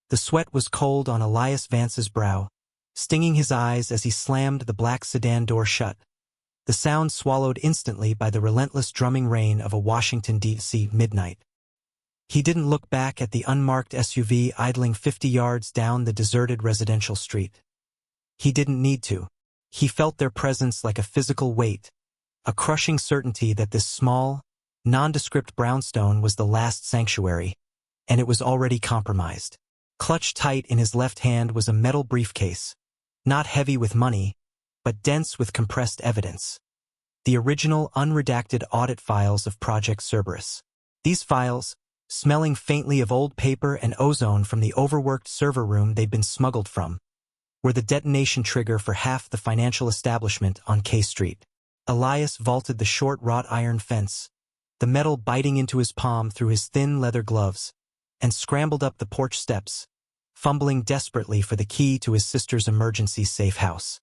The sweat was cold on Elias Vance's brow, stinging his eyes as he slammed the black sedan door shut, the sound swallowed instantly by the relentless drumming rain of a Washington, D.C. midnight. He didn't look back at the unmarked SUV idling 50 yards down the deserted residential street. He didn't need to. He felt their presence like a physical weight, a crushing certainty that this small, nondescript brownstone was the last sanctuary, and it was already compromised. Clutched tight in his left hand was a metal briefcase, not heavy with money, but dense with compressed evidence. The original unredacted audit files of Project Cerberus. These files, smelling faintly of old paper and ozone from the overworked server room they'd been smuggled from, were the detonation trigger for half the financial establishment on K Street. Elias vaulted the short wrought iron fence, the metal biting into his palm through his thin leather gloves, and scrambled up the porch steps, fumbling desperately for the key to his sister's emergency safe house.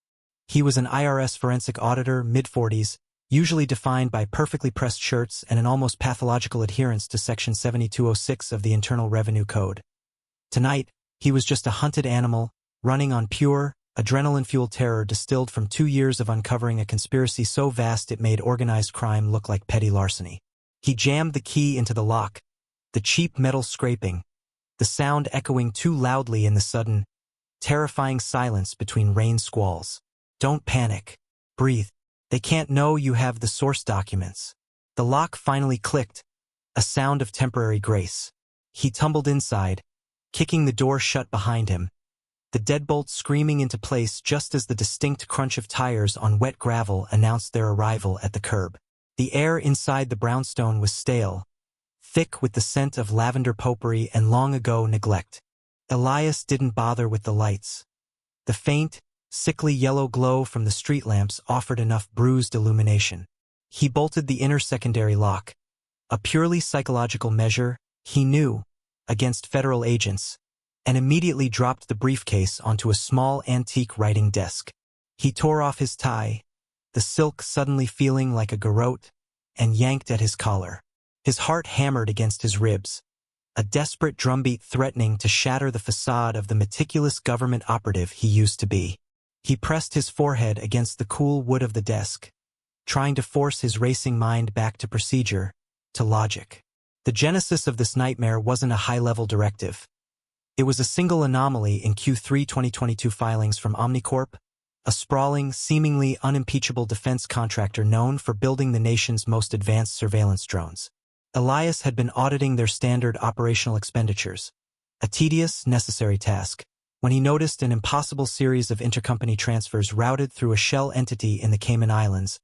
He was an IRS forensic auditor, mid-40s, usually defined by perfectly pressed shirts and an almost pathological adherence to Section 7206 of the Internal Revenue Code. Tonight, he was just a hunted animal, running on pure, adrenaline-fueled terror distilled from 2 years of uncovering a conspiracy so vast it made organized crime look like petty larceny. He jammed the key into the lock, the cheap metal scraping, the sound echoing too loudly in the sudden, terrifying silence between rain squalls. Don't panic. Breathe. They can't know you have the source documents. The lock finally clicked, a sound of temporary grace. He tumbled inside, kicking the door shut behind him, the deadbolt screaming into place just as the distinct crunch of tires on wet gravel announced their arrival at the curb. The air inside the brownstone was stale, thick with the scent of lavender potpourri and long-ago neglect. Elias didn't bother with the lights. The faint, sickly yellow glow from the street lamps offered enough bruised illumination. He bolted the inner secondary lock, a purely psychological measure, he knew, against federal agents, and immediately dropped the briefcase onto a small antique writing desk. He tore off his tie, the silk suddenly feeling like a garrote, and yanked at his collar. His heart hammered against his ribs, a desperate drumbeat threatening to shatter the facade of the meticulous government operative he used to be. He pressed his forehead against the cool wood of the desk, trying to force his racing mind back to procedure, to logic. The genesis of this nightmare wasn't a high-level directive. It was a single anomaly in Q3 2022 filings from Omnicorp, a sprawling, seemingly unimpeachable defense contractor known for building the nation's most advanced surveillance drones. Elias had been auditing their standard operational expenditures, a tedious, necessary task, when he noticed an impossible series of intercompany transfers routed through a shell entity in the Cayman Islands,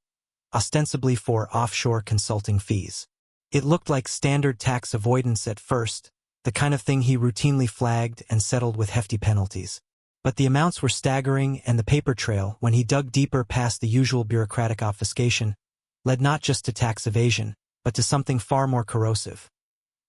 ostensibly for offshore consulting fees. It looked like standard tax avoidance at first, the kind of thing he routinely flagged and settled with hefty penalties. But the amounts were staggering, and the paper trail, when he dug deeper past the usual bureaucratic obfuscation, led not just to tax evasion, but to something far more corrosive.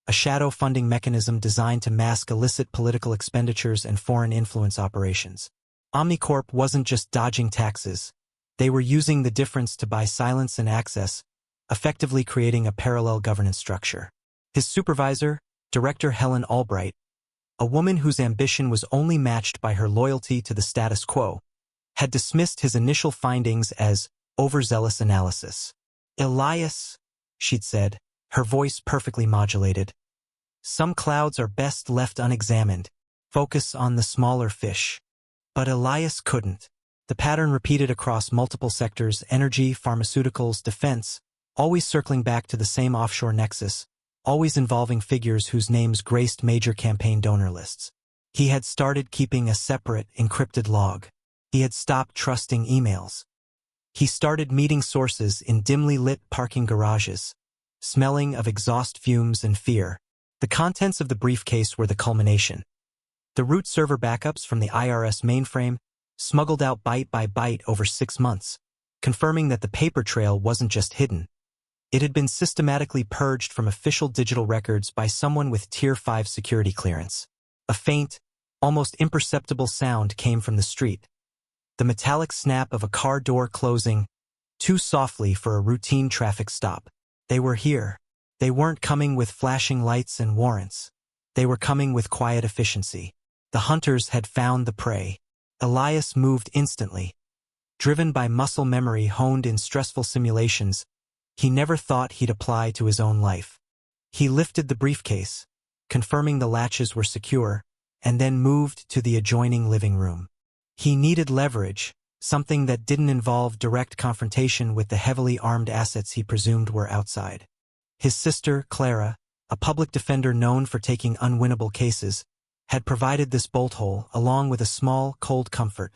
A shadow funding mechanism designed to mask illicit political expenditures and foreign influence operations. Omnicorp wasn't just dodging taxes. They were using the difference to buy silence and access, effectively creating a parallel governance structure. His supervisor, Director Helen Albright, a woman whose ambition was only matched by her loyalty to the status quo, had dismissed his initial findings as overzealous analysis. "Elias," she'd said, her voice perfectly modulated, "some clouds are best left unexamined. Focus on the smaller fish." But Elias couldn't. The pattern repeated across multiple sectors: energy, pharmaceuticals, defense, always circling back to the same offshore nexus, always involving figures whose names graced major campaign donor lists. He had started keeping a separate, encrypted log. He had stopped trusting emails. He started meeting sources in dimly lit parking garages, smelling of exhaust fumes and fear. The contents of the briefcase were the culmination. The root server backups from the IRS mainframe, smuggled out byte by byte over 6 months, confirming that the paper trail wasn't just hidden. It had been systematically purged from official digital records by someone with Tier 5 security clearance. A faint, almost imperceptible sound came from the street. The metallic snap of a car door closing, too softly for a routine traffic stop. They were here. They weren't coming with flashing lights and warrants. They were coming with quiet efficiency. The hunters had found the prey. Elias moved instantly. Driven by muscle memory honed in stressful simulations, he never thought he'd apply to his own life. He lifted the briefcase, confirming the latches were secure, and then moved to the adjoining living room. He needed leverage, something that didn't involve direct confrontation with the heavily armed assets he presumed were outside. His sister, Clara, a public defender known for taking unwinnable cases, had provided this bolt hole along with a small, cold comfort,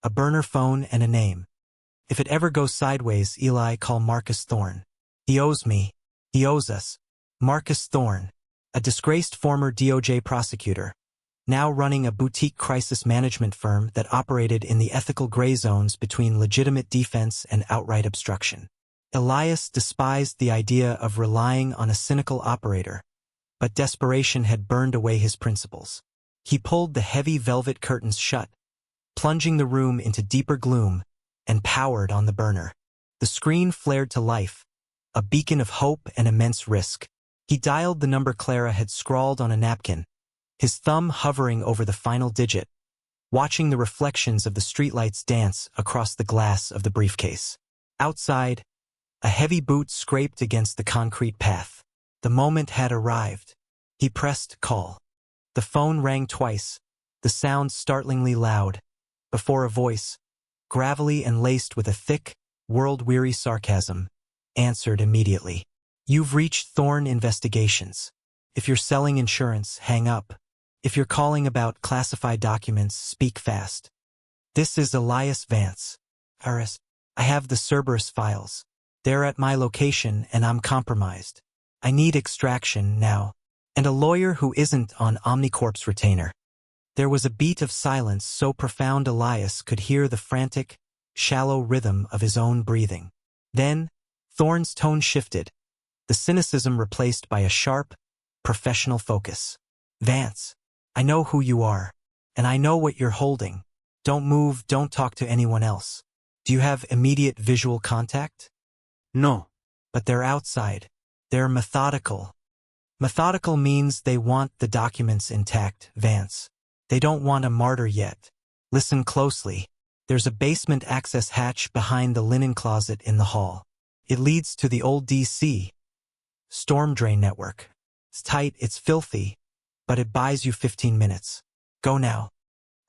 a burner phone and a name. If it ever goes sideways, Eli, call Marcus Thorne. He owes me. He owes us. Marcus Thorne, a disgraced former DOJ prosecutor, now running a boutique crisis management firm that operated in the ethical gray zones between legitimate defense and outright obstruction. Elias despised the idea of relying on a cynical operator, but desperation had burned away his principles. He pulled the heavy velvet curtains shut, plunging the room into deeper gloom, and powered on the burner. The screen flared to life, a beacon of hope and immense risk. He dialed the number Clara had scrawled on a napkin, his thumb hovering over the final digit, watching the reflections of the streetlights dance across the glass of the briefcase. Outside, a heavy boot scraped against the concrete path. The moment had arrived. He pressed call. The phone rang twice, the sound startlingly loud, before a voice, gravelly and laced with a thick, world-weary sarcasm, answered immediately. You've reached Thorne Investigations. If you're selling insurance, hang up. If you're calling about classified documents, speak fast. This is Elias Vance. IRS. I have the Cerberus files. They're at my location and I'm compromised. I need extraction now. And a lawyer who isn't on Omnicorp's retainer. There was a beat of silence so profound Elias could hear the frantic, shallow rhythm of his own breathing. Then, Thorne's tone shifted, the cynicism replaced by a sharp, professional focus. Vance, I know who you are, and I know what you're holding. Don't move, don't talk to anyone else. Do you have immediate visual contact? No. But they're outside. They're methodical. Methodical means they want the documents intact, Vance. They don't want a martyr yet. Listen closely. There's a basement access hatch behind the linen closet in the hall. It leads to the old DC storm drain network. It's tight, it's filthy, but it buys you 15 minutes. Go now.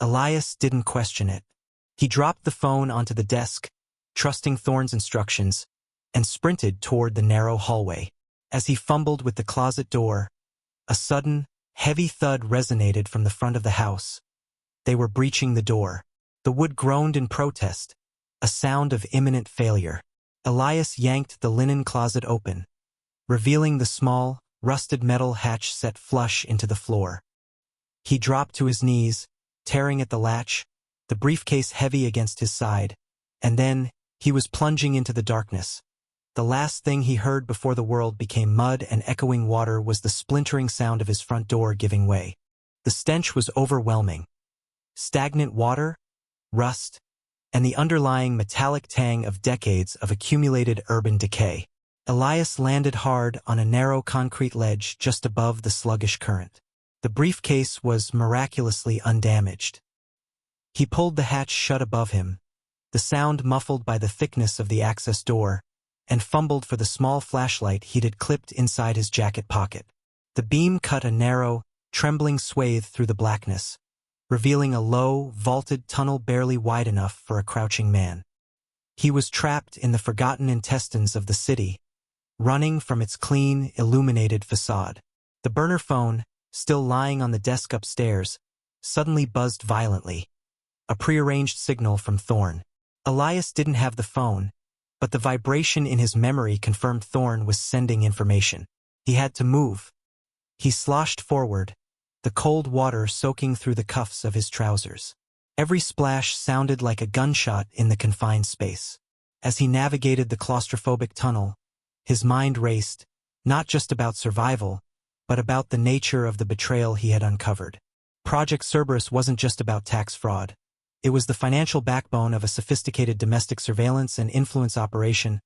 Elias didn't question it. He dropped the phone onto the desk, trusting Thorne's instructions, and sprinted toward the narrow hallway. As he fumbled with the closet door, a sudden, heavy thud resonated from the front of the house. They were breaching the door. The wood groaned in protest, a sound of imminent failure. Elias yanked the linen closet open, revealing the small, rusted metal hatch set flush into the floor. He dropped to his knees, tearing at the latch, the briefcase heavy against his side, and then he was plunging into the darkness. The last thing he heard before the world became mud and echoing water was the splintering sound of his front door giving way. The stench was overwhelming. Stagnant water, rust, and the underlying metallic tang of decades of accumulated urban decay. Elias landed hard on a narrow concrete ledge just above the sluggish current. The briefcase was miraculously undamaged. He pulled the hatch shut above him, the sound muffled by the thickness of the access door, and fumbled for the small flashlight he'd had clipped inside his jacket pocket. The beam cut a narrow, trembling swathe through the blackness, revealing a low, vaulted tunnel barely wide enough for a crouching man. He was trapped in the forgotten intestines of the city, running from its clean, illuminated facade. The burner phone, still lying on the desk upstairs, suddenly buzzed violently. A prearranged signal from Thorne. Elias didn't have the phone, but the vibration in his memory confirmed Thorne was sending information. He had to move. He sloshed forward, the cold water soaking through the cuffs of his trousers. Every splash sounded like a gunshot in the confined space. As he navigated the claustrophobic tunnel, his mind raced, not just about survival, but about the nature of the betrayal he had uncovered. Project Cerberus wasn't just about tax fraud. It was the financial backbone of a sophisticated domestic surveillance and influence operation,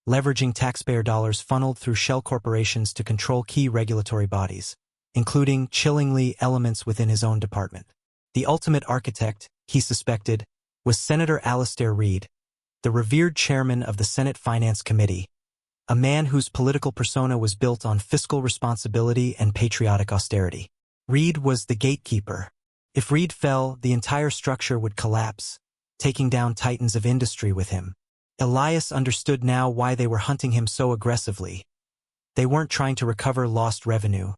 leveraging taxpayer dollars funneled through shell corporations to control key regulatory bodies, including, chillingly, elements within his own department. The ultimate architect, he suspected, was Senator Alistair Reed, the revered chairman of the Senate Finance Committee, a man whose political persona was built on fiscal responsibility and patriotic austerity. Reed was the gatekeeper. If Reed fell, the entire structure would collapse, taking down titans of industry with him. Elias understood now why they were hunting him so aggressively. They weren't trying to recover lost revenue.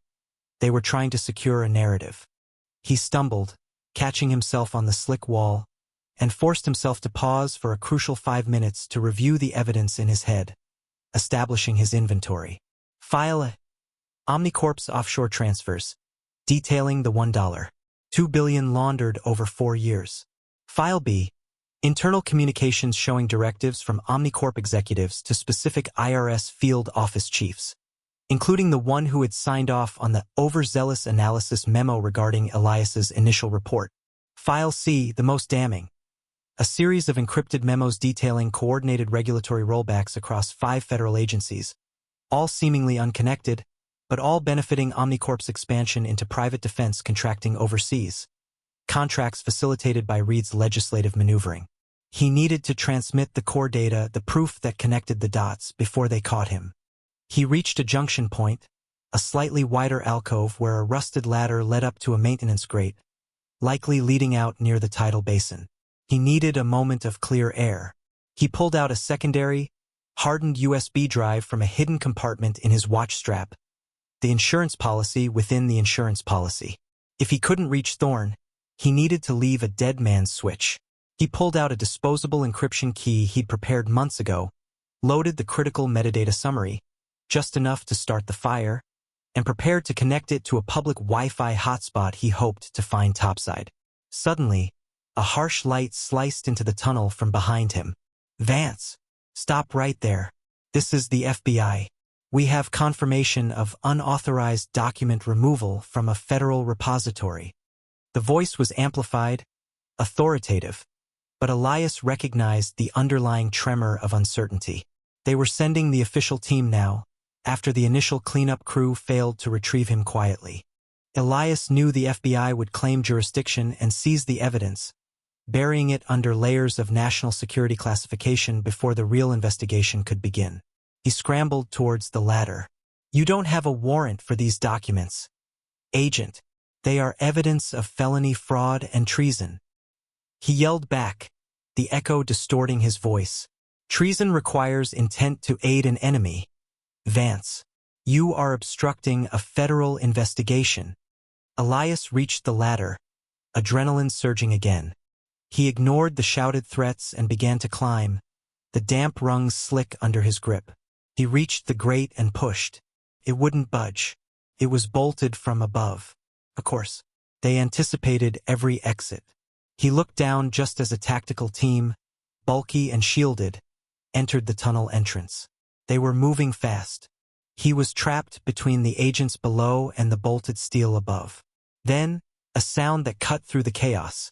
They were trying to secure a narrative. He stumbled, catching himself on the slick wall, and forced himself to pause for a crucial 5 minutes to review the evidence in his head, establishing his inventory. File A. Omnicorp's offshore transfers, detailing the $1.2 billion laundered over 4 years. File B. Internal communications showing directives from Omnicorp executives to specific IRS field office chiefs, including the one who had signed off on the overzealous analysis memo regarding Elias's initial report. File C, the most damning. A series of encrypted memos detailing coordinated regulatory rollbacks across 5 federal agencies, all seemingly unconnected, but all benefiting Omnicorp's expansion into private defense contracting overseas. Contracts facilitated by Reed's legislative maneuvering. He needed to transmit the core data, the proof that connected the dots, before they caught him. He reached a junction point, a slightly wider alcove where a rusted ladder led up to a maintenance grate, likely leading out near the tidal basin. He needed a moment of clear air. He pulled out a secondary, hardened USB drive from a hidden compartment in his watch strap, the insurance policy within the insurance policy. If he couldn't reach Thorne, he needed to leave a dead man's switch. He pulled out a disposable encryption key he'd prepared months ago, loaded the critical metadata summary, just enough to start the fire, and prepared to connect it to a public Wi-Fi hotspot he hoped to find topside. Suddenly, a harsh light sliced into the tunnel from behind him. "Vance, stop right there. This is the FBI. We have confirmation of unauthorized document removal from a federal repository." The voice was amplified, authoritative, but Elias recognized the underlying tremor of uncertainty. They were sending the official team now, after the initial cleanup crew failed to retrieve him quietly. Elias knew the FBI would claim jurisdiction and seize the evidence, burying it under layers of national security classification before the real investigation could begin. He scrambled towards the ladder. "You don't have a warrant for these documents, Agent. They are evidence of felony fraud and treason." He yelled back, the echo distorting his voice. "Treason requires intent to aid an enemy. Vance, you are obstructing a federal investigation." Elias reached the ladder, adrenaline surging again. He ignored the shouted threats and began to climb, the damp rungs slick under his grip. He reached the grate and pushed. It wouldn't budge. It was bolted from above. Of course, they anticipated every exit. He looked down just as a tactical team, bulky and shielded, entered the tunnel entrance. They were moving fast. He was trapped between the agents below and the bolted steel above. Then, a sound that cut through the chaos.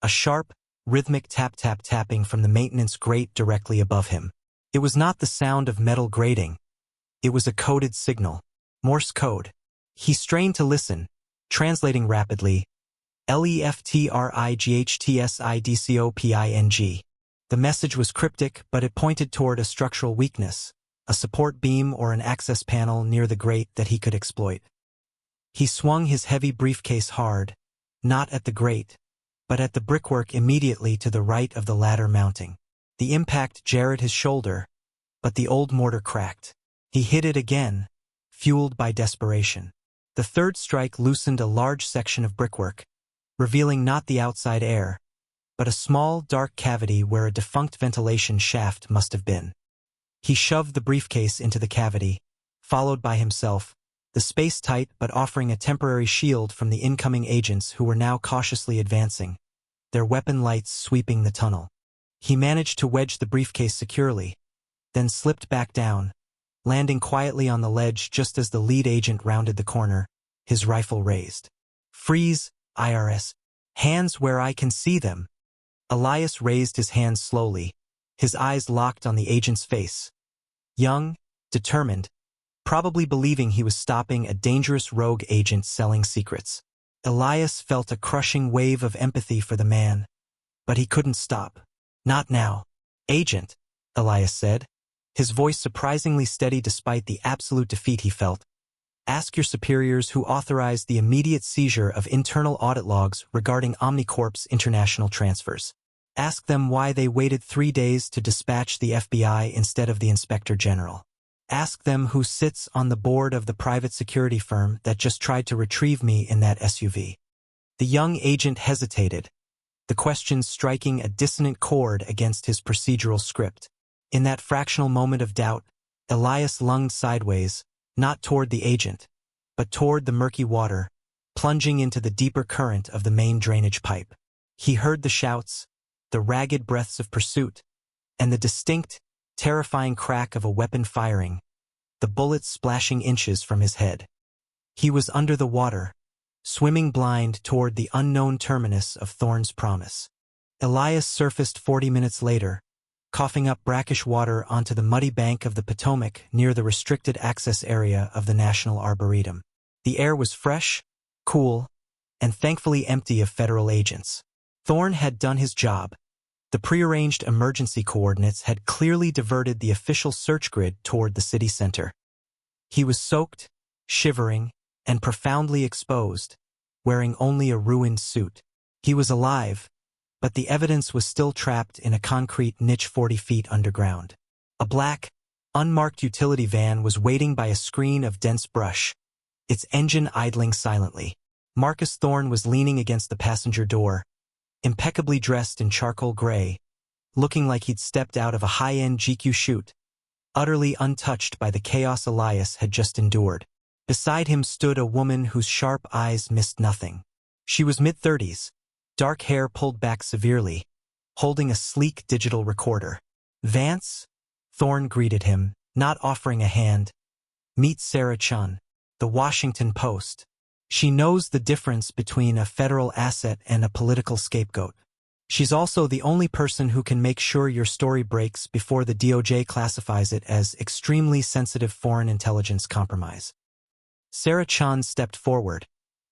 A sharp, rhythmic tap-tap-tapping from the maintenance grate directly above him. It was not the sound of metal grating. It was a coded signal. Morse code. He strained to listen, translating rapidly. LEFTRIGHTSIDCOPING. The message was cryptic, but it pointed toward a structural weakness, a support beam or an access panel near the grate that he could exploit. He swung his heavy briefcase hard, not at the grate, but at the brickwork immediately to the right of the ladder mounting. The impact jarred his shoulder, but the old mortar cracked. He hit it again, fueled by desperation. The third strike loosened a large section of brickwork, revealing not the outside air, but a small, dark cavity where a defunct ventilation shaft must have been. He shoved the briefcase into the cavity, followed by himself, the space tight but offering a temporary shield from the incoming agents who were now cautiously advancing, their weapon lights sweeping the tunnel. He managed to wedge the briefcase securely, then slipped back down, landing quietly on the ledge just as the lead agent rounded the corner, his rifle raised. "Freeze, IRS. Hands where I can see them." Elias raised his hands slowly, his eyes locked on the agent's face. Young, determined, probably believing he was stopping a dangerous rogue agent selling secrets. Elias felt a crushing wave of empathy for the man, but he couldn't stop. Not now. Agent, Elias said, his voice surprisingly steady despite the absolute defeat he felt. Ask your superiors who authorized the immediate seizure of internal audit logs regarding Omnicorp's international transfers. Ask them why they waited 3 days to dispatch the FBI instead of the Inspector General. Ask them who sits on the board of the private security firm that just tried to retrieve me in that SUV. The young agent hesitated, the questions striking a dissonant chord against his procedural script. In that fractional moment of doubt, Elias lunged sideways, not toward the agent, but toward the murky water, plunging into the deeper current of the main drainage pipe. He heard the shouts, the ragged breaths of pursuit, and the distinct, terrifying crack of a weapon firing, the bullets splashing inches from his head. He was under the water, swimming blind toward the unknown terminus of Thorne's promise. Elias surfaced 40 minutes later, coughing up brackish water onto the muddy bank of the Potomac near the restricted access area of the National Arboretum. The air was fresh, cool, and thankfully empty of federal agents. Thorne had done his job. The prearranged emergency coordinates had clearly diverted the official search grid toward the city center. He was soaked, shivering, and profoundly exposed, wearing only a ruined suit. He was alive, but the evidence was still trapped in a concrete niche 40 feet underground. A black, unmarked utility van was waiting by a screen of dense brush, its engine idling silently. Marcus Thorne was leaning against the passenger door, impeccably dressed in charcoal gray, looking like he'd stepped out of a high-end GQ shoot, utterly untouched by the chaos Elias had just endured. Beside him stood a woman whose sharp eyes missed nothing. She was mid-30s, dark hair pulled back severely, holding a sleek digital recorder. "Vance?" Thorne greeted him, not offering a hand. "Meet Sarah Chun, the Washington Post. She knows the difference between a federal asset and a political scapegoat. She's also the only person who can make sure your story breaks before the DOJ classifies it as extremely sensitive foreign intelligence compromise." Sarah Chun stepped forward,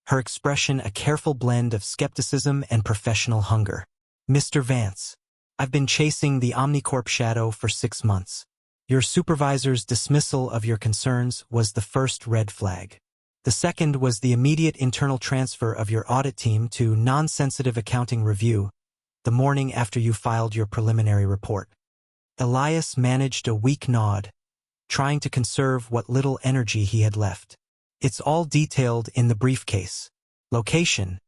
her expression a careful blend of skepticism and professional hunger. "Mr. Vance, I've been chasing the Omnicorp shadow for 6 months. Your supervisor's dismissal of your concerns was the first red flag. The second was the immediate internal transfer of your audit team to non-sensitive accounting review the morning after you filed your preliminary report." Elias managed a weak nod, trying to conserve what little energy he had left. "It's all detailed in the briefcase. Location: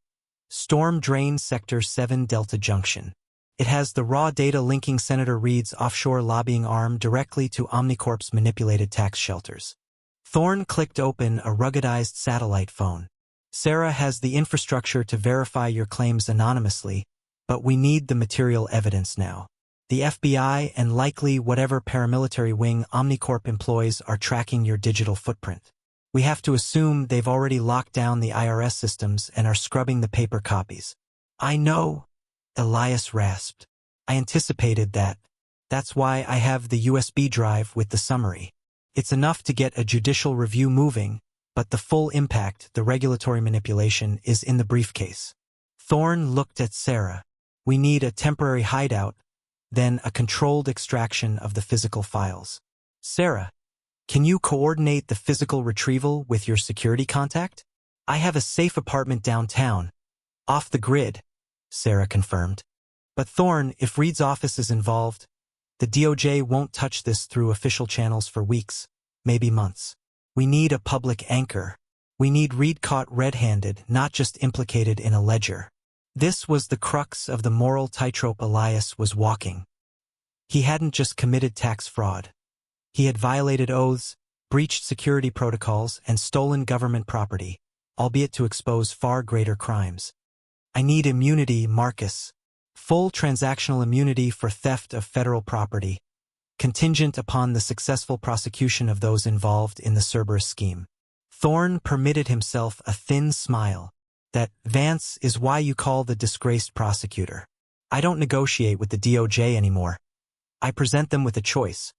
Storm Drain Sector 7 Delta Junction. It has the raw data linking Senator Reed's offshore lobbying arm directly to Omnicorp's manipulated tax shelters." Thorne clicked open a ruggedized satellite phone. "Sarah has the infrastructure to verify your claims anonymously, but we need the material evidence now. The FBI and likely whatever paramilitary wing Omnicorp employs are tracking your digital footprint. We have to assume they've already locked down the IRS systems and are scrubbing the paper copies." "I know," Elias rasped. "I anticipated that. That's why I have the USB drive with the summary. It's enough to get a judicial review moving, but the full impact, the regulatory manipulation, is in the briefcase." Thorne looked at Sarah. "We need a temporary hideout, then a controlled extraction of the physical files. Sarah, can you coordinate the physical retrieval with your security contact?" "I have a safe apartment downtown, off the grid," Sarah confirmed. "But Thorne, if Reed's office is involved, the DOJ won't touch this through official channels for weeks, maybe months. We need a public anchor. We need Reed caught red-handed, not just implicated in a ledger." This was the crux of the moral tightrope Elias was walking. He hadn't just committed tax fraud. He had violated oaths, breached security protocols, and stolen government property, albeit to expose far greater crimes. "I need immunity, Marcus. Full transactional immunity for theft of federal property, contingent upon the successful prosecution of those involved in the Cerberus scheme." Thorne permitted himself a thin smile. "That, Vance, is why you call the disgraced prosecutor. I don't negotiate with the DOJ anymore. I present them with a choice: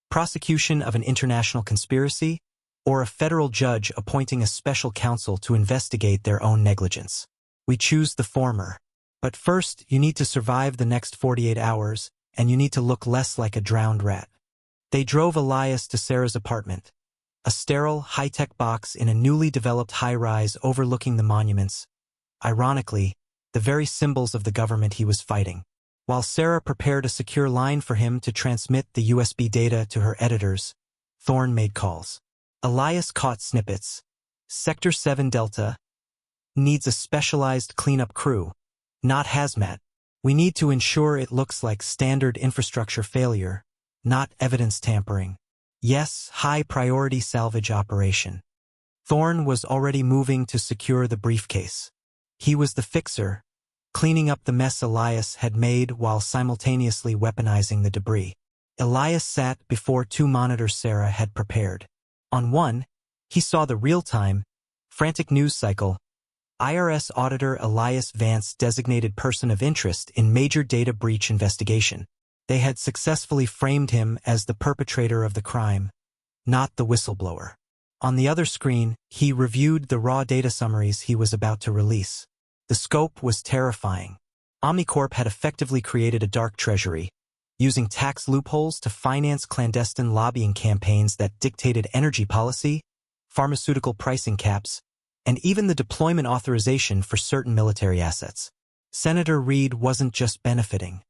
prosecution of an international conspiracy or a federal judge appointing a special counsel to investigate their own negligence. We choose the former. But first, you need to survive the next 48 hours, and you need to look less like a drowned rat. They drove Elias to Sarah's apartment, a sterile, high-tech box in a newly developed high-rise overlooking the monuments, ironically, the very symbols of the government he was fighting. While Sarah prepared a secure line for him to transmit the USB data to her editors, Thorne made calls. Elias caught snippets. Sector 7 Delta needs a specialized cleanup crew, not hazmat. We need to ensure it looks like standard infrastructure failure, not evidence tampering. Yes, high-priority salvage operation. Thorne was already moving to secure the briefcase. He was the fixer, cleaning up the mess Elias had made while simultaneously weaponizing the debris. Elias sat before two monitors Sarah had prepared. On one, he saw the real-time, frantic news cycle, IRS Auditor Elias Vance designated person of interest in major data breach investigation. They had successfully framed him as the perpetrator of the crime, not the whistleblower. On the other screen, he reviewed the raw data summaries he was about to release. The scope was terrifying. Omnicorp had effectively created a dark treasury, using tax loopholes to finance clandestine lobbying campaigns that dictated energy policy, pharmaceutical pricing caps, and even the deployment authorization for certain military assets. Senator Reed wasn't just benefiting.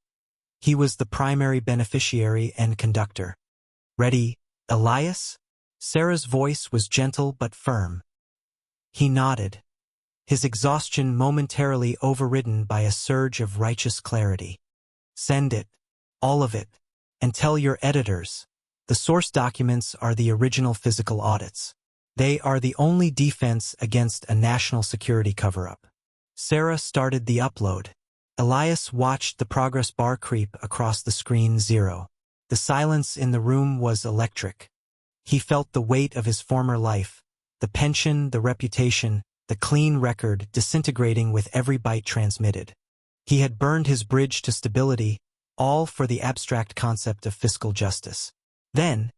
He was the primary beneficiary and conductor. Ready, Elias? Sarah's voice was gentle but firm. He nodded, his exhaustion momentarily overridden by a surge of righteous clarity. Send it, all of it, and tell your editors. The source documents are the original physical audits. They are the only defense against a national security cover-up. Sarah started the upload. Elias watched the progress bar creep across the screen 0. The silence in the room was electric. He felt the weight of his former life, the pension, the reputation, the clean record disintegrating with every byte transmitted. He had burned his bridge to stability, all for the abstract concept of fiscal justice. Then,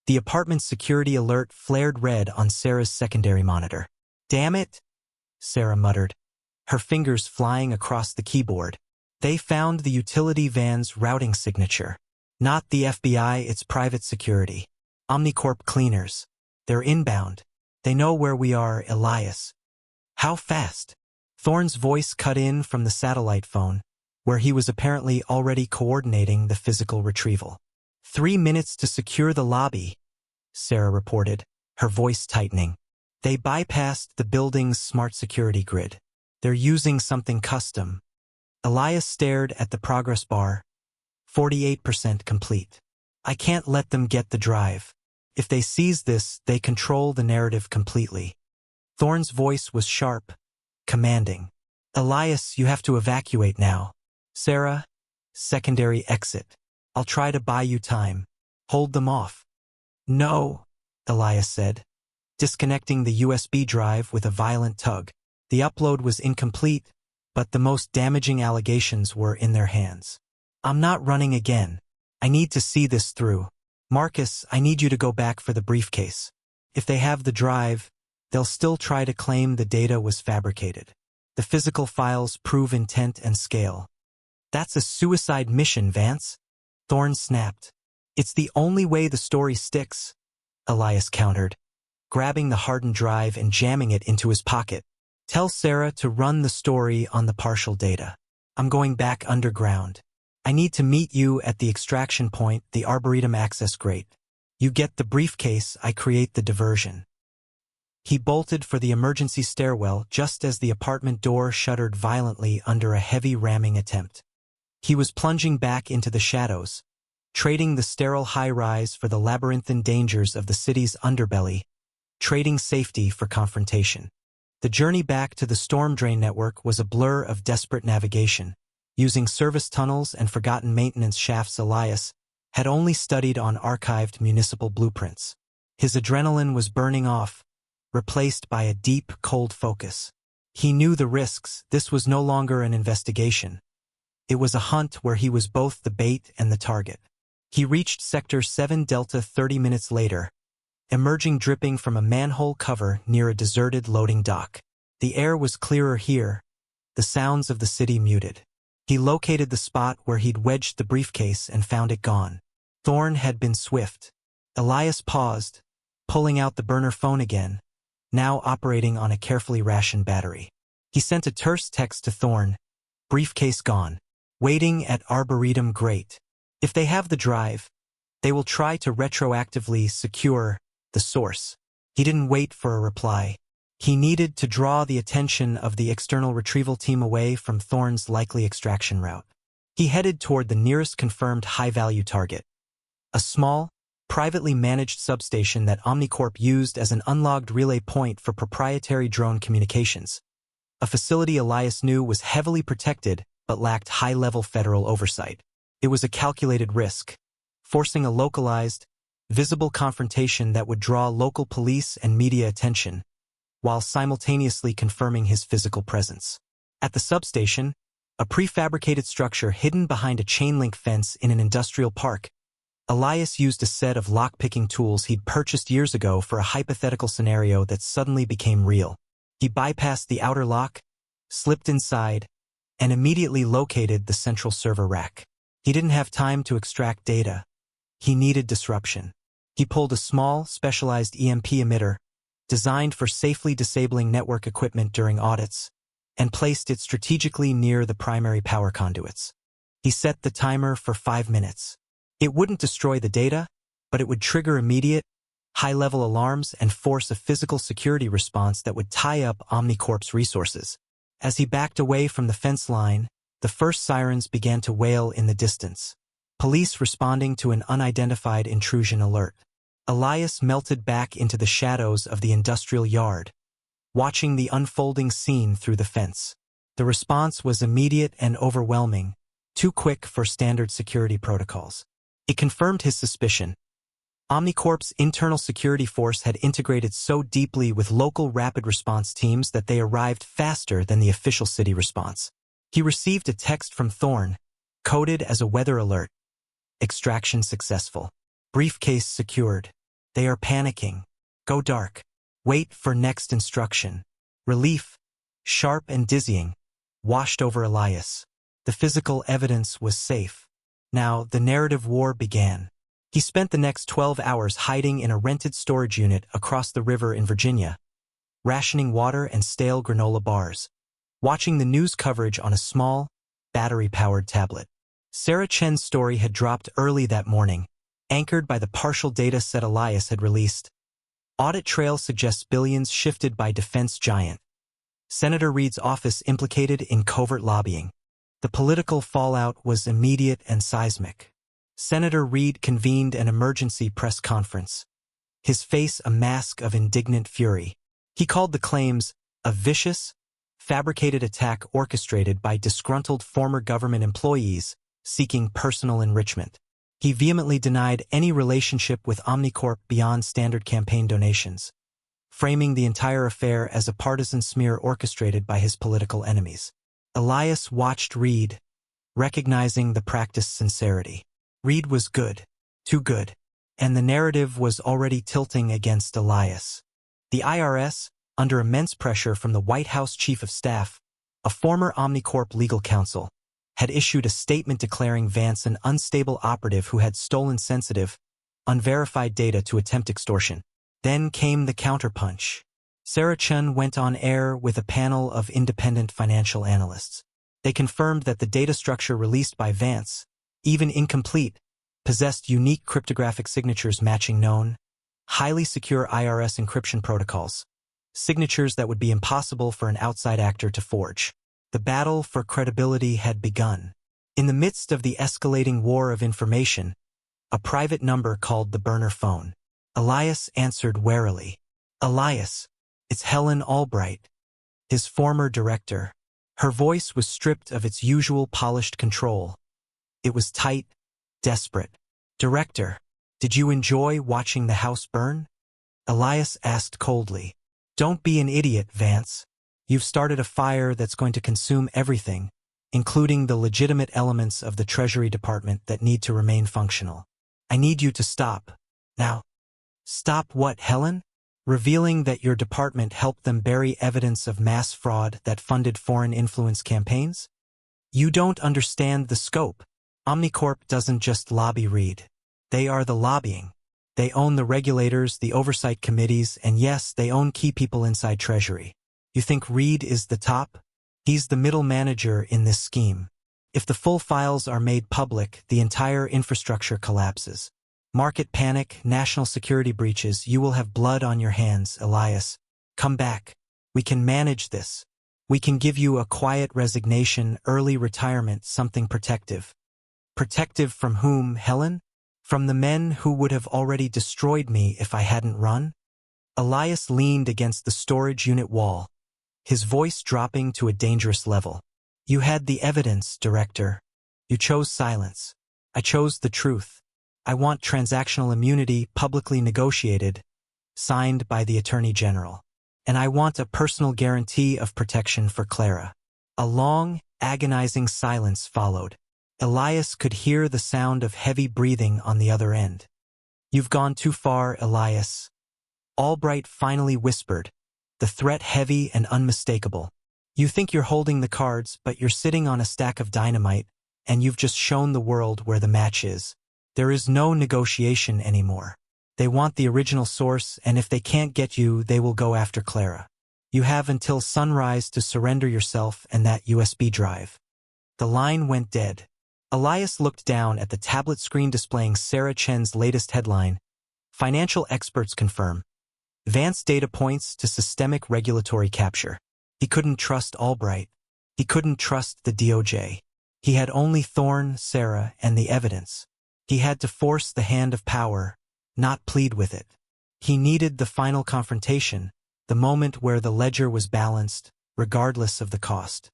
the apartment's security alert flared red on Sarah's secondary monitor. "Damn it," Sarah muttered, her fingers flying across the keyboard. They found the utility van's routing signature. Not the FBI, it's private security. Omnicorp cleaners. They're inbound. They know where we are, Elias. How fast? Thorne's voice cut in from the satellite phone, where he was apparently already coordinating the physical retrieval. 3 minutes to secure the lobby, Sarah reported, her voice tightening. They bypassed the building's smart security grid. They're using something custom. Elias stared at the progress bar. 48% complete. I can't let them get the drive. If they seize this, they control the narrative completely. Thorne's voice was sharp, commanding. Elias, you have to evacuate now. Sarah, secondary exit. I'll try to buy you time. Hold them off. No, Elias said, disconnecting the USB drive with a violent tug. The upload was incomplete, but the most damaging allegations were in their hands. I'm not running again. I need to see this through. Marcus, I need you to go back for the briefcase. If they have the drive, they'll still try to claim the data was fabricated. The physical files prove intent and scale. That's a suicide mission, Vance. Thorne snapped. It's the only way the story sticks, Elias countered, grabbing the hardened drive and jamming it into his pocket. Tell Sarah to run the story on the partial data. I'm going back underground. I need to meet you at the extraction point, the Arboretum access grate. You get the briefcase, I create the diversion. He bolted for the emergency stairwell just as the apartment door shuddered violently under a heavy ramming attempt. He was plunging back into the shadows, trading the sterile high-rise for the labyrinthine dangers of the city's underbelly, trading safety for confrontation. The journey back to the storm drain network was a blur of desperate navigation, using service tunnels and forgotten maintenance shafts Elias had only studied on archived municipal blueprints. His adrenaline was burning off, replaced by a deep, cold focus. He knew the risks. This was no longer an investigation. It was a hunt where he was both the bait and the target. He reached Sector 7 Delta 30 minutes later, emerging dripping from a manhole cover near a deserted loading dock. The air was clearer here, the sounds of the city muted. He located the spot where he'd wedged the briefcase and found it gone. Thorne had been swift. Elias paused, pulling out the burner phone again, now operating on a carefully rationed battery. He sent a terse text to Thorne, briefcase gone. Waiting at Arboretum Great. If they have the drive, they will try to retroactively secure the source. He didn't wait for a reply. He needed to draw the attention of the external retrieval team away from Thorne's likely extraction route. He headed toward the nearest confirmed high-value target, a small, privately managed substation that Omnicorp used as an unlogged relay point for proprietary drone communications. A facility Elias knew was heavily protected but lacked high-level federal oversight. It was a calculated risk, forcing a localized, visible confrontation that would draw local police and media attention, while simultaneously confirming his physical presence. At the substation, a prefabricated structure hidden behind a chain-link fence in an industrial park, Elias used a set of lock-picking tools he'd purchased years ago for a hypothetical scenario that suddenly became real. He bypassed the outer lock, slipped inside, and immediately located the central server rack. He didn't have time to extract data. He needed disruption. He pulled a small, specialized EMP emitter, designed for safely disabling network equipment during audits, and placed it strategically near the primary power conduits. He set the timer for 5 minutes. It wouldn't destroy the data, but it would trigger immediate, high-level alarms and force a physical security response that would tie up Omnicorp's resources. As he backed away from the fence line, the first sirens began to wail in the distance, police responding to an unidentified intrusion alert. Elias melted back into the shadows of the industrial yard, watching the unfolding scene through the fence. The response was immediate and overwhelming, too quick for standard security protocols. It confirmed his suspicion. Omnicorp's internal security force had integrated so deeply with local rapid response teams that they arrived faster than the official city response. He received a text from Thorne, coded as a weather alert. Extraction successful. Briefcase secured. They are panicking. Go dark. Wait for next instruction. Relief, sharp and dizzying, washed over Elias. The physical evidence was safe. Now the narrative war began. He spent the next 12 hours hiding in a rented storage unit across the river in Virginia, rationing water and stale granola bars, watching the news coverage on a small, battery-powered tablet. Sarah Chen's story had dropped early that morning, anchored by the partial data set Elias had released. Audit trail suggests billions shifted by defense giant. Senator Reed's office implicated in covert lobbying. The political fallout was immediate and seismic. Senator Reed convened an emergency press conference, his face a mask of indignant fury. He called the claims a vicious, fabricated attack orchestrated by disgruntled former government employees seeking personal enrichment. He vehemently denied any relationship with Omnicorp beyond standard campaign donations, framing the entire affair as a partisan smear orchestrated by his political enemies. Elias watched Reed, recognizing the practiced sincerity. Reed was good, too good, and the narrative was already tilting against Elias. The IRS, under immense pressure from the White House Chief of Staff, a former Omnicorp legal counsel, had issued a statement declaring Vance an unstable operative who had stolen sensitive, unverified data to attempt extortion. Then came the counterpunch. Sarah Chen went on air with a panel of independent financial analysts. They confirmed that the data structure released by Vance, even incomplete, possessed unique cryptographic signatures matching known, highly secure IRS encryption protocols, signatures that would be impossible for an outside actor to forge. The battle for credibility had begun. In the midst of the escalating war of information, a private number called the burner phone. Elias answered warily. Elias, it's Helen Albright, his former director. Her voice was stripped of its usual polished control. It was tight, desperate. Director, did you enjoy watching the house burn? Elias asked coldly. Don't be an idiot, Vance. You've started a fire that's going to consume everything, including the legitimate elements of the Treasury Department that need to remain functional. I need you to stop. Now. Stop what, Helen? Revealing that your department helped them bury evidence of mass fraud that funded foreign influence campaigns? You don't understand the scope. Omnicorp doesn't just lobby Reed. They are the lobbying. They own the regulators, the oversight committees, and yes, they own key people inside Treasury. You think Reed is the top? He's the middle manager in this scheme. If the full files are made public, the entire infrastructure collapses. Market panic, national security breaches, you will have blood on your hands, Elias. Come back. We can manage this. We can give you a quiet resignation, early retirement, something protective. Protective from whom, Helen? From the men who would have already destroyed me if I hadn't run? Elias leaned against the storage unit wall, his voice dropping to a dangerous level. You had the evidence, Director. You chose silence. I chose the truth. I want transactional immunity publicly negotiated, signed by the Attorney General. And I want a personal guarantee of protection for Clara. A long, agonizing silence followed. Elias could hear the sound of heavy breathing on the other end. You've gone too far, Elias. Albright finally whispered, the threat heavy and unmistakable. You think you're holding the cards, but you're sitting on a stack of dynamite, and you've just shown the world where the match is. There is no negotiation anymore. They want the original source, and if they can't get you, they will go after Clara. You have until sunrise to surrender yourself and that USB drive. The line went dead. Elias looked down at the tablet screen displaying Sarah Chen's latest headline. Financial experts confirm. Vance data points to systemic regulatory capture. He couldn't trust Albright. He couldn't trust the DOJ. He had only Thorne, Sarah, and the evidence. He had to force the hand of power, not plead with it. He needed the final confrontation, the moment where the ledger was balanced, regardless of the cost.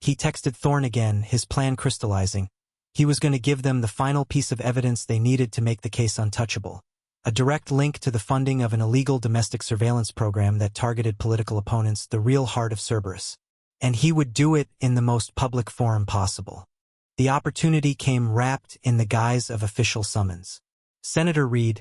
He texted Thorne again, his plan crystallizing. He was going to give them the final piece of evidence they needed to make the case untouchable. A direct link to the funding of an illegal domestic surveillance program that targeted political opponents, the real heart of Cerberus. And he would do it in the most public forum possible. The opportunity came wrapped in the guise of official summons. Senator Reed,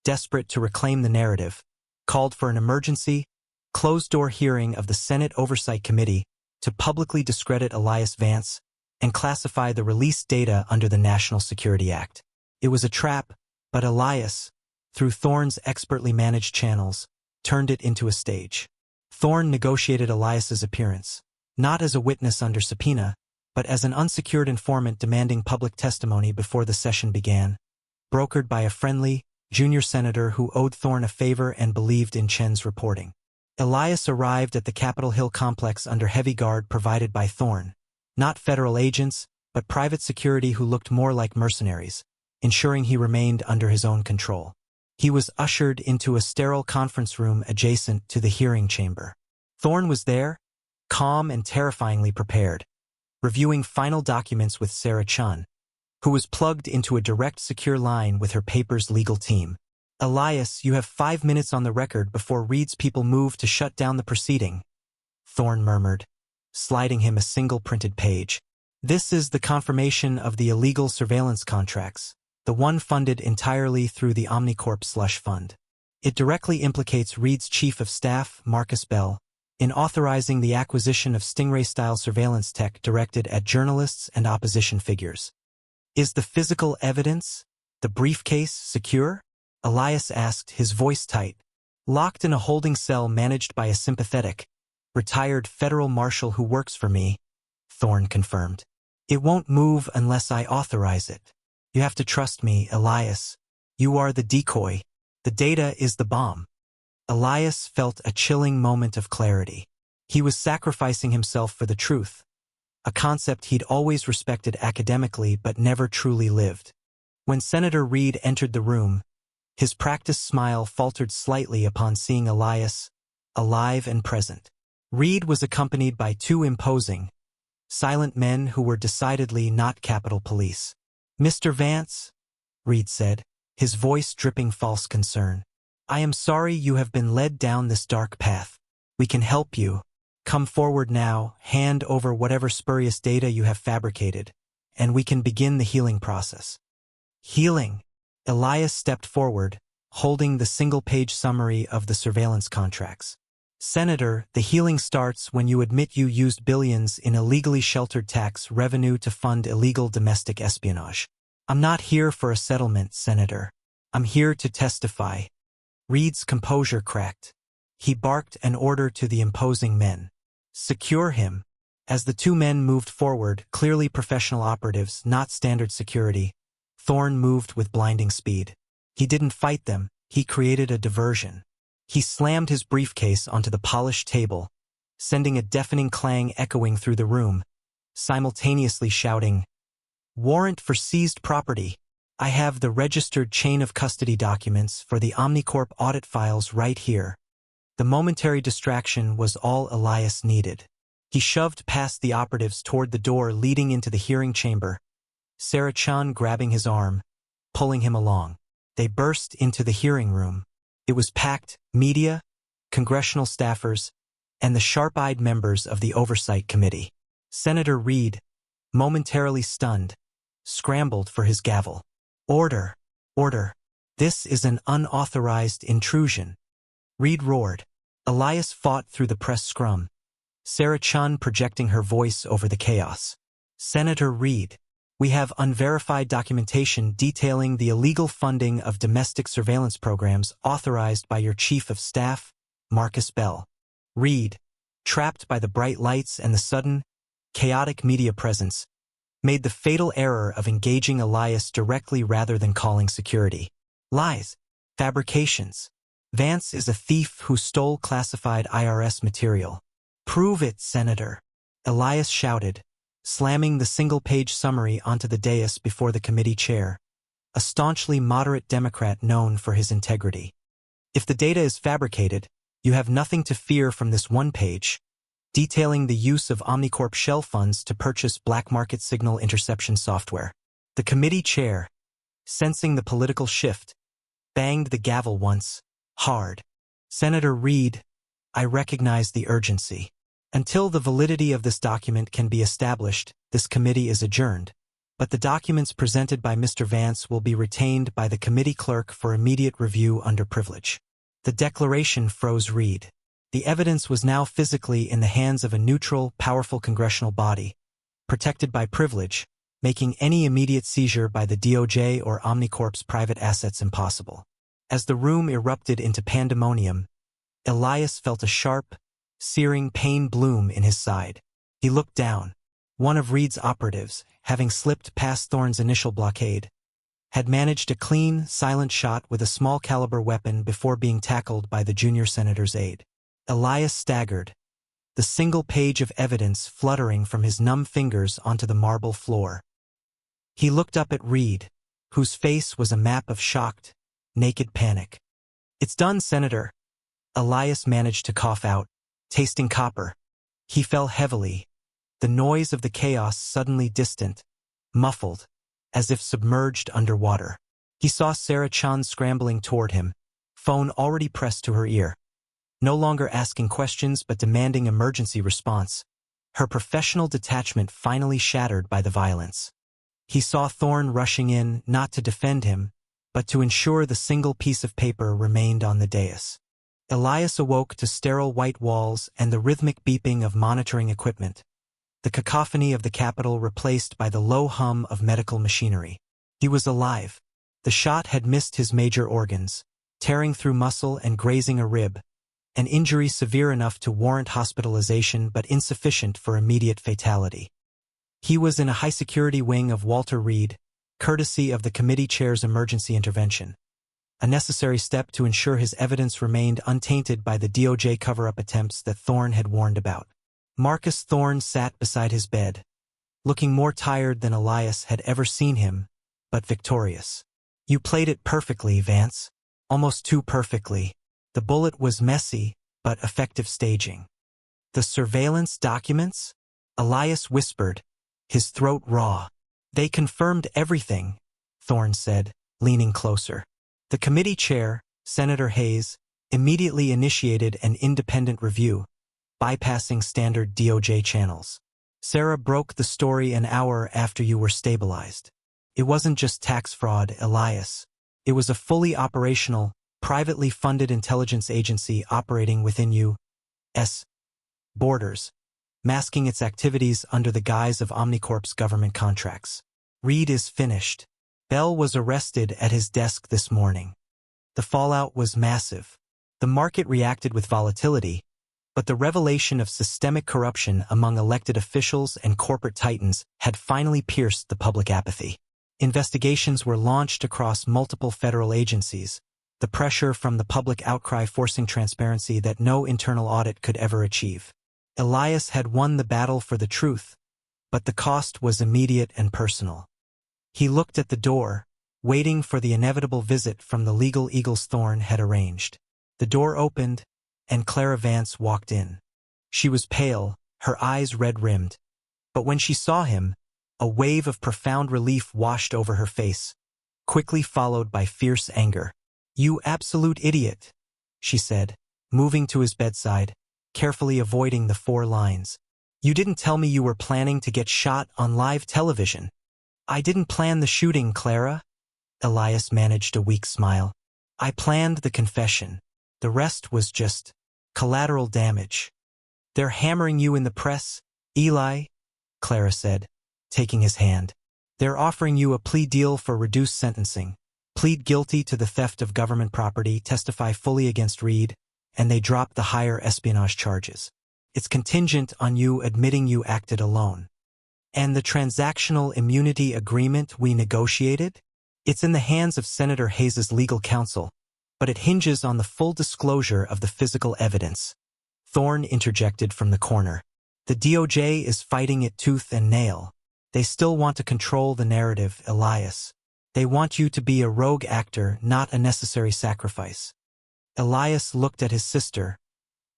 desperate to reclaim the narrative, called for an emergency, closed-door hearing of the Senate Oversight Committee to publicly discredit Elias Vance and classify the released data under the National Security Act. It was a trap, but Elias, through Thorne's expertly managed channels, turned it into a stage. Thorne negotiated Elias's appearance, not as a witness under subpoena, but as an unsecured informant demanding public testimony before the session began, brokered by a friendly, junior senator who owed Thorne a favor and believed in Chen's reporting. Elias arrived at the Capitol Hill complex under heavy guard provided by Thorne, not federal agents, but private security who looked more like mercenaries, ensuring he remained under his own control. He was ushered into a sterile conference room adjacent to the hearing chamber. Thorne was there, calm and terrifyingly prepared, reviewing final documents with Sarah Chen, who was plugged into a direct secure line with her paper's legal team. Elias, you have 5 minutes on the record before Reed's people move to shut down the proceeding, Thorne murmured, sliding him a single printed page. This is the confirmation of the illegal surveillance contracts, the one funded entirely through the Omnicorp slush fund. It directly implicates Reed's chief of staff, Marcus Bell, in authorizing the acquisition of Stingray-style surveillance tech directed at journalists and opposition figures. Is the physical evidence, the briefcase, secure? Elias asked, his voice tight. Locked in a holding cell managed by a sympathetic, retired federal marshal who works for me, Thorne confirmed. It won't move unless I authorize it. You have to trust me, Elias. You are the decoy. The data is the bomb. Elias felt a chilling moment of clarity. He was sacrificing himself for the truth, a concept he'd always respected academically but never truly lived. When Senator Reed entered the room, his practiced smile faltered slightly upon seeing Elias, alive and present. Reed was accompanied by 2 imposing, silent men who were decidedly not Capitol Police. Mr. Vance, Reed said, his voice dripping false concern. I am sorry you have been led down this dark path. We can help you. Come forward now, hand over whatever spurious data you have fabricated, and we can begin the healing process. Healing. Elias stepped forward, holding the single-page summary of the surveillance contracts. Senator, the healing starts when you admit you used billions in illegally sheltered tax revenue to fund illegal domestic espionage. I'm not here for a settlement, Senator. I'm here to testify. Reed's composure cracked. He barked an order to the imposing men. Secure him. As the two men moved forward, clearly professional operatives, not standard security, Thorne moved with blinding speed. He didn't fight them, he created a diversion. He slammed his briefcase onto the polished table, sending a deafening clang echoing through the room, simultaneously shouting, "Warrant for seized property. I have the registered chain of custody documents for the Omnicorp audit files right here." The momentary distraction was all Elias needed. He shoved past the operatives toward the door leading into the hearing chamber, Sarah Chun grabbing his arm, pulling him along. They burst into the hearing room. It was packed, media, congressional staffers, and the sharp-eyed members of the Oversight Committee. Senator Reed, momentarily stunned, scrambled for his gavel. "Order! Order! This is an unauthorized intrusion!" Reed roared. Elias fought through the press scrum, Sarah Chun projecting her voice over the chaos. "Senator Reed, we have unverified documentation detailing the illegal funding of domestic surveillance programs authorized by your Chief of Staff, Marcus Bell." Reed, trapped by the bright lights and the sudden, chaotic media presence, made the fatal error of engaging Elias directly rather than calling security. "Lies. Fabrications. Vance is a thief who stole classified IRS material. Prove it, Senator," Elias shouted, slamming the single-page summary onto the dais before the committee chair, a staunchly moderate Democrat known for his integrity. "If the data is fabricated, you have nothing to fear from this one page, detailing the use of Omnicorp shell funds to purchase black market signal interception software." The committee chair, sensing the political shift, banged the gavel once, hard. "Senator Reed, I recognize the urgency. Until the validity of this document can be established, this committee is adjourned, but the documents presented by Mr. Vance will be retained by the committee clerk for immediate review under privilege." The declaration froze Reed. The evidence was now physically in the hands of a neutral, powerful congressional body, protected by privilege, making any immediate seizure by the DOJ or Omnicorp's private assets impossible. As the room erupted into pandemonium, Elias felt a sharp, searing pain bloom in his side. He looked down. One of Reed's operatives, having slipped past Thorne's initial blockade, had managed a clean, silent shot with a small-caliber weapon before being tackled by the junior senator's aide. Elias staggered, the single page of evidence fluttering from his numb fingers onto the marble floor. He looked up at Reed, whose face was a map of shocked, naked panic. "It's done, Senator," Elias managed to cough out, tasting copper. He fell heavily, the noise of the chaos suddenly distant, muffled, as if submerged underwater. He saw Sarah Chun scrambling toward him, phone already pressed to her ear. No longer asking questions but demanding emergency response, her professional detachment finally shattered by the violence. He saw Thorne rushing in not to defend him, but to ensure the single piece of paper remained on the dais. Elias awoke to sterile white walls and the rhythmic beeping of monitoring equipment, the cacophony of the Capitol replaced by the low hum of medical machinery. He was alive. The shot had missed his major organs, tearing through muscle and grazing a rib, an injury severe enough to warrant hospitalization but insufficient for immediate fatality. He was in a high-security wing of Walter Reed, courtesy of the committee chair's emergency intervention, a necessary step to ensure his evidence remained untainted by the DOJ cover-up attempts that Thorne had warned about. Marcus Thorne sat beside his bed, looking more tired than Elias had ever seen him, but victorious. "You played it perfectly, Vance. Almost too perfectly. The bullet was messy, but effective staging." "The surveillance documents?" Elias whispered, his throat raw. "They confirmed everything," Thorne said, leaning closer. The committee chair, Senator Hayes, immediately initiated an independent review, bypassing standard DOJ channels. "Sarah broke the story an hour after you were stabilized. It wasn't just tax fraud, Elias. It was a fully operational, privately funded intelligence agency operating within U.S. borders, masking its activities under the guise of Omnicorp's government contracts. Reed is finished. Bell was arrested at his desk this morning. The fallout was massive. The market reacted with volatility, but the revelation of systemic corruption among elected officials and corporate titans had finally pierced the public apathy. Investigations were launched across multiple federal agencies, the pressure from the public outcry forcing transparency that no internal audit could ever achieve. Elias had won the battle for the truth, but the cost was immediate and personal. He looked at the door, waiting for the inevitable visit from the legal eagles Thorne had arranged. The door opened, and Clara Vance walked in. She was pale, her eyes red-rimmed, but when she saw him, a wave of profound relief washed over her face, quickly followed by fierce anger. "You absolute idiot," she said, moving to his bedside, carefully avoiding the 4 lines. "You didn't tell me you were planning to get shot on live television." "I didn't plan the shooting, Clara." Elias managed a weak smile. "I planned the confession. The rest was just collateral damage." "They're hammering you in the press, Eli," Clara said, taking his hand. "They're offering you a plea deal for reduced sentencing. Plead guilty to the theft of government property, testify fully against Reed, and they drop the higher espionage charges. It's contingent on you admitting you acted alone." "And the transactional immunity agreement we negotiated?" "It's in the hands of Senator Hayes's legal counsel, but it hinges on the full disclosure of the physical evidence," Thorne interjected from the corner. "The DOJ is fighting it tooth and nail. They still want to control the narrative, Elias. They want you to be a rogue actor, not a necessary sacrifice." Elias looked at his sister,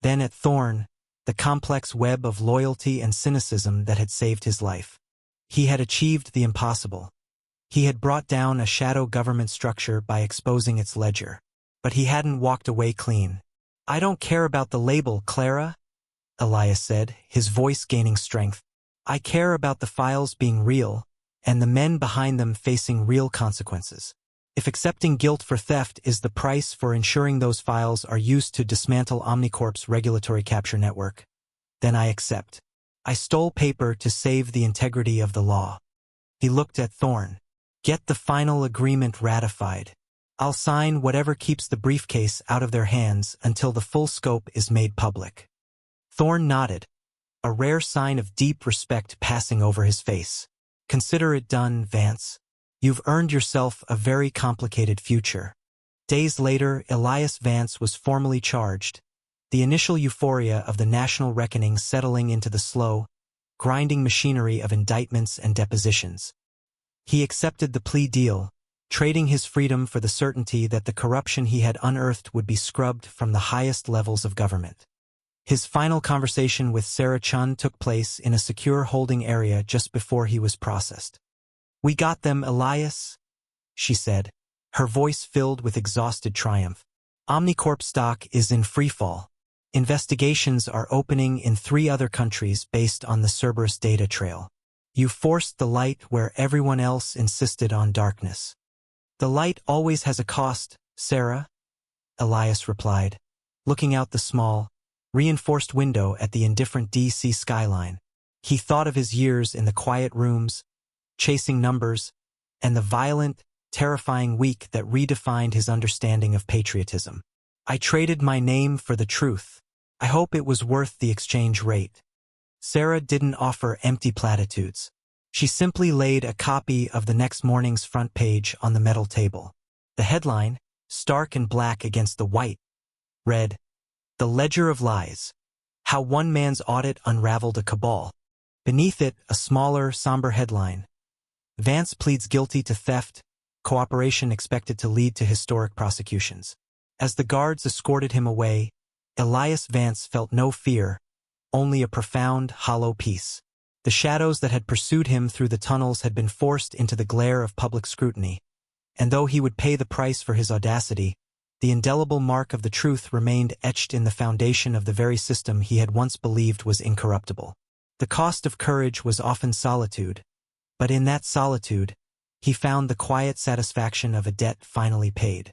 then at Thorne, the complex web of loyalty and cynicism that had saved his life. He had achieved the impossible. He had brought down a shadow government structure by exposing its ledger. But he hadn't walked away clean. "I don't care about the label, Clara," Elias said, his voice gaining strength. "I care about the files being real, and the men behind them facing real consequences. If accepting guilt for theft is the price for ensuring those files are used to dismantle Omnicorp's regulatory capture network, then I accept. I stole paper to save the integrity of the law." He looked at Thorne. "Get the final agreement ratified. I'll sign whatever keeps the briefcase out of their hands until the full scope is made public." Thorne nodded, a rare sign of deep respect passing over his face. "Consider it done, Vance. You've earned yourself a very complicated future." Days later, Elias Vance was formally charged, the initial euphoria of the national reckoning settling into the slow, grinding machinery of indictments and depositions. He accepted the plea deal, trading his freedom for the certainty that the corruption he had unearthed would be scrubbed from the highest levels of government. His final conversation with Sarah Chun took place in a secure holding area just before he was processed. "We got them, Elias," she said, her voice filled with exhausted triumph. "Omnicorp stock is in freefall. Investigations are opening in 3 other countries based on the Cerberus data trail. You forced the light where everyone else insisted on darkness." "The light always has a cost, Sarah," Elias replied, looking out the small, reinforced window at the indifferent D.C. skyline. He thought of his years in the quiet rooms, chasing numbers, and the violent, terrifying week that redefined his understanding of patriotism. "I traded my name for the truth. I hope it was worth the exchange rate." Sarah didn't offer empty platitudes. She simply laid a copy of the next morning's front page on the metal table. The headline, stark and black against the white, read, "The Ledger of Lies: How One Man's Audit Unraveled a Cabal." Beneath it, a smaller, somber headline, "Vance pleads guilty to theft, cooperation expected to lead to historic prosecutions." As the guards escorted him away, Elias Vance felt no fear, only a profound, hollow peace. The shadows that had pursued him through the tunnels had been forced into the glare of public scrutiny, and though he would pay the price for his audacity, the indelible mark of the truth remained etched in the foundation of the very system he had once believed was incorruptible. The cost of courage was often solitude, but in that solitude, he found the quiet satisfaction of a debt finally paid.